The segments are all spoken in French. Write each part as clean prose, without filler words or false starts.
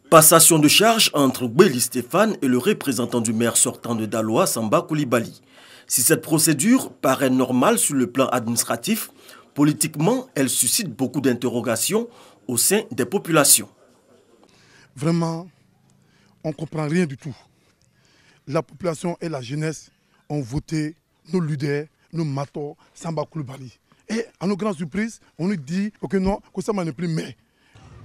Passation de charge entre Béli Stéphane et le représentant du maire sortant de Daloa, Samba Coulibaly. Si cette procédure paraît normale sur le plan administratif, politiquement, elle suscite beaucoup d'interrogations au sein des populations. Vraiment, on ne comprend rien du tout. La population et la jeunesse ont voté nos leaders, nos mators, Samba Coulibaly. Et à nos grandes surprises, on nous dit que non, que ça n'est plus maire.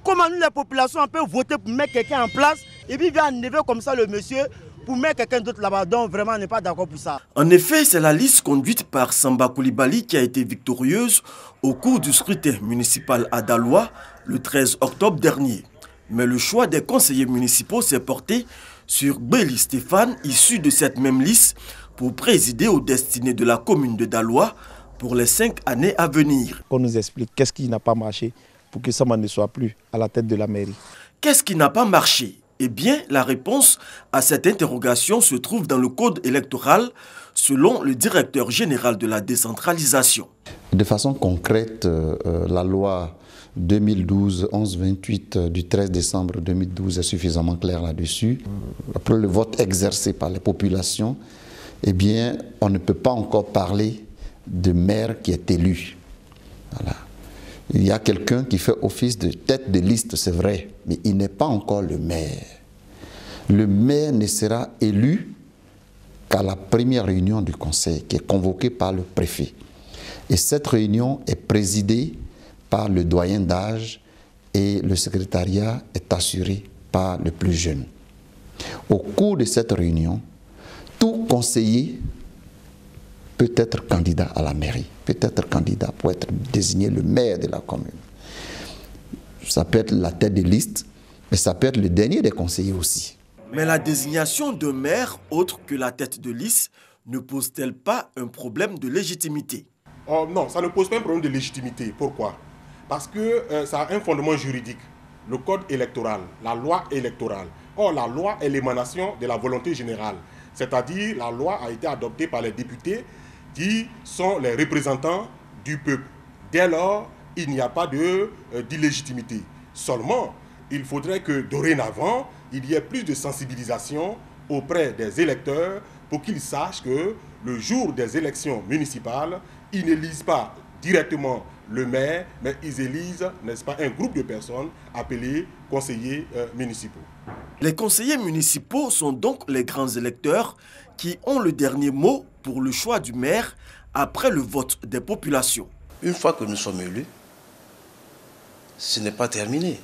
Comment nous, la population, on peut voter pour mettre quelqu'un en place et puis il va enlever comme ça le monsieur pour mettre quelqu'un d'autre là-bas. Donc vraiment, on n'est pas d'accord pour ça. En effet, c'est la liste conduite par Samba Coulibaly qui a été victorieuse au cours du scrutin municipal à Daloa le 13 octobre dernier. Mais le choix des conseillers municipaux s'est porté sur Béli Stéphane, issu de cette même liste, pour présider aux destinées de la commune de Daloa pour les 5 années à venir. Qu'on nous explique qu'est-ce qui n'a pas marché pour que Samba ne soit plus à la tête de la mairie. Qu'est-ce qui n'a pas marché? Eh bien, la réponse à cette interrogation se trouve dans le code électoral, selon le directeur général de la décentralisation. De façon concrète, la loi 2012-1128 du 13 décembre 2012 est suffisamment claire là-dessus. Après le vote exercé par les populations, eh bien, on ne peut pas encore parler de maire qui est élu. Voilà. Il y a quelqu'un qui fait office de tête de liste, c'est vrai, mais il n'est pas encore le maire. Le maire ne sera élu qu'à la première réunion du conseil qui est convoquée par le préfet. Et cette réunion est présidée par le doyen d'âge et le secrétariat est assuré par le plus jeune. Au cours de cette réunion, tout conseiller peut être candidat à la mairie, peut être candidat pour être désigné le maire de la commune. Ça peut être la tête de liste, mais ça peut être le dernier des conseillers aussi. Mais la désignation de maire, autre que la tête de liste, ne pose-t-elle pas un problème de légitimité? Oh, non, ça ne pose pas un problème de légitimité. Pourquoi? Parce que ça a un fondement juridique. Le code électoral, la loi électorale. Or, la loi est l'émanation de la volonté générale. C'est-à-dire, la loi a été adoptée par les députés qui sont les représentants du peuple. Dès lors, il n'y a pas d'illégitimité. Seulement, il faudrait que dorénavant, il y ait plus de sensibilisation auprès des électeurs pour qu'ils sachent que le jour des élections municipales, ils n'élisent pas directement le maire, mais ils élisent, n'est-ce pas, un groupe de personnes appelées conseillers municipaux. Les conseillers municipaux sont donc les grands électeurs qui ont le dernier mot pour le choix du maire après le vote des populations. Une fois que nous sommes élus, ce n'est pas terminé.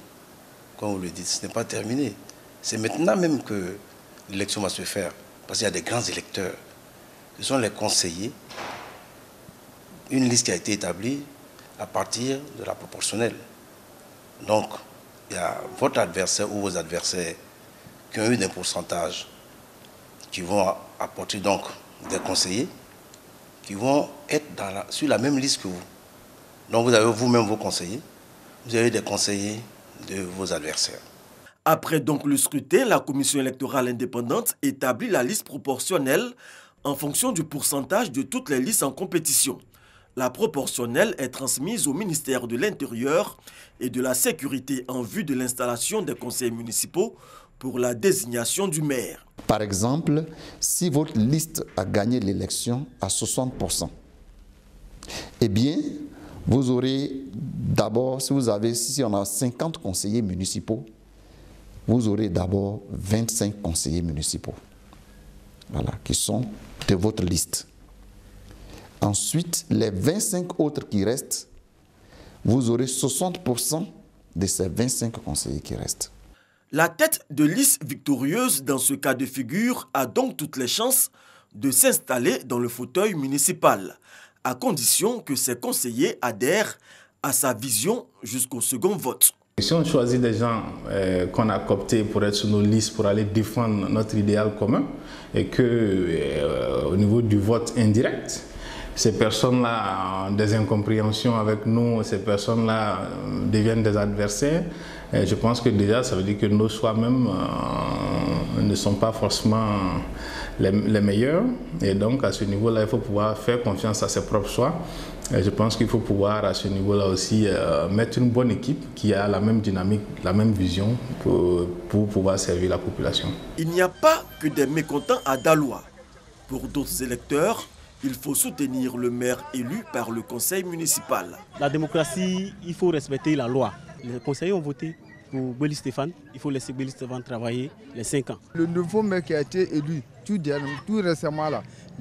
Comme vous le dites, ce n'est pas terminé. C'est maintenant même que l'élection va se faire, parce qu'il y a des grands électeurs. Ce sont les conseillers, une liste qui a été établie à partir de la proportionnelle. Donc, il y a votre adversaire ou vos adversaires qui ont eu des pourcentages qui vont apporter donc des conseillers qui vont être sur la même liste que vous. Donc vous avez vous-même vos conseillers, vous avez des conseillers de vos adversaires. Après donc le scrutin, la commission électorale indépendante établit la liste proportionnelle en fonction du pourcentage de toutes les listes en compétition. La proportionnelle est transmise au ministère de l'Intérieur et de la Sécurité en vue de l'installation des conseillers municipaux pour la désignation du maire. Par exemple, si votre liste a gagné l'élection à 60%, eh bien, vous aurez d'abord, si on a 50 conseillers municipaux, vous aurez d'abord 25 conseillers municipaux, voilà, qui sont de votre liste. Ensuite, les 25 autres qui restent, vous aurez 60% de ces 25 conseillers qui restent. La tête de liste victorieuse dans ce cas de figure a donc toutes les chances de s'installer dans le fauteuil municipal, à condition que ses conseillers adhèrent à sa vision jusqu'au second vote. Si on choisit des gens qu'on a cooptés pour être sur nos listes, pour aller défendre notre idéal commun, et que au niveau du vote indirect, ces personnes-là ont des incompréhensions avec nous, ces personnes-là deviennent des adversaires. Et je pense que déjà, ça veut dire que nos choix même ne sont pas forcément les meilleurs. Et donc, à ce niveau-là, il faut pouvoir faire confiance à ses propres choix Et je pense qu'il faut pouvoir à ce niveau-là aussi mettre une bonne équipe qui a la même dynamique, la même vision pour pouvoir servir la population. Il n'y a pas que des mécontents à Daloa. Pour d'autres électeurs, il faut soutenir le maire élu par le conseil municipal. La démocratie, il faut respecter la loi. Les conseillers ont voté pour Béli Stéphane. Il faut laisser Béli Stéphane travailler les 5 ans. Le nouveau maire qui a été élu tout récemment,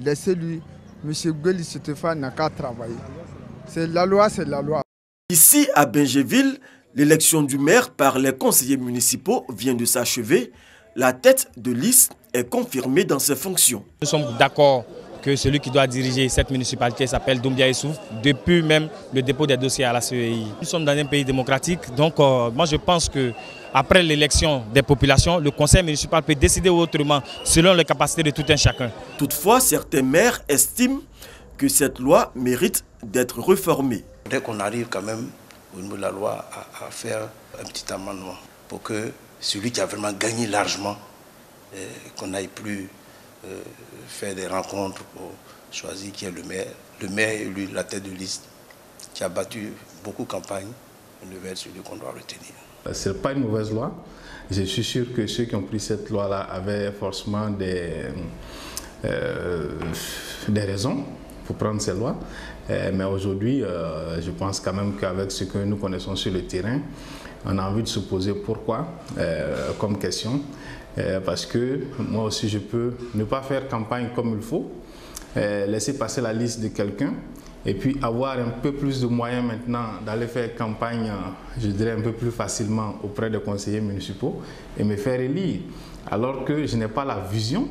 laissez-lui, M. Béli Stéphane n'a qu'à travailler. C'est la loi, c'est la loi. Ici, à Bingéville, l'élection du maire par les conseillers municipaux vient de s'achever. La tête de liste est confirmée dans ses fonctions. Nous sommes d'accord que celui qui doit diriger cette municipalité s'appelle Doumbia Issouf, depuis même le dépôt des dossiers à la CEI. Nous sommes dans un pays démocratique, donc moi je pense qu'après l'élection des populations, le conseil municipal peut décider autrement selon les capacités de tout un chacun. Toutefois, certains maires estiment que cette loi mérite d'être réformée. Dès qu'on arrive quand même au niveau de la loi à faire un petit amendement pour que celui qui a vraiment gagné largement, qu'on n'aille plus faire des rencontres pour choisir qui est le maire. Le maire est élu la tête de liste qui a battu beaucoup de campagnes. Il devait être celui qu'on doit retenir. Ce n'est pas une mauvaise loi. Je suis sûr que ceux qui ont pris cette loi-là avaient forcément des raisons pour prendre ces lois. Mais aujourd'hui, je pense quand même qu'avec ce que nous connaissons sur le terrain, on a envie de se poser pourquoi comme question. Parce que moi aussi je peux ne pas faire campagne comme il faut, laisser passer la liste de quelqu'un et puis avoir un peu plus de moyens maintenant d'aller faire campagne, je dirais un peu plus facilement auprès des conseillers municipaux et me faire élire. Alors que je n'ai pas la vision,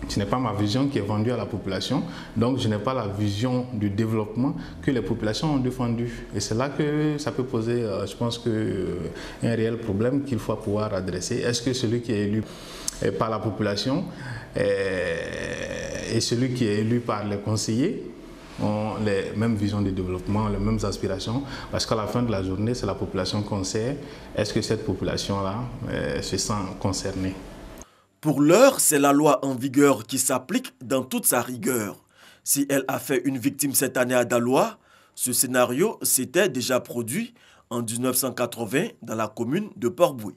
ce n'est pas ma vision qui est vendue à la population, donc je n'ai pas la vision du développement que les populations ont défendu. Et c'est là que ça peut poser, je pense, un réel problème qu'il faut pouvoir adresser. Est-ce que celui qui est élu par la population et celui qui est élu par les conseillers ont les mêmes visions de développement, les mêmes aspirations? Parce qu'à la fin de la journée, c'est la population qu'on sait. Est-ce que cette population-là se sent concernée? Pour l'heure, c'est la loi en vigueur qui s'applique dans toute sa rigueur. Si elle a fait une victime cette année à Daloa, ce scénario s'était déjà produit en 1980 dans la commune de Port-Boué.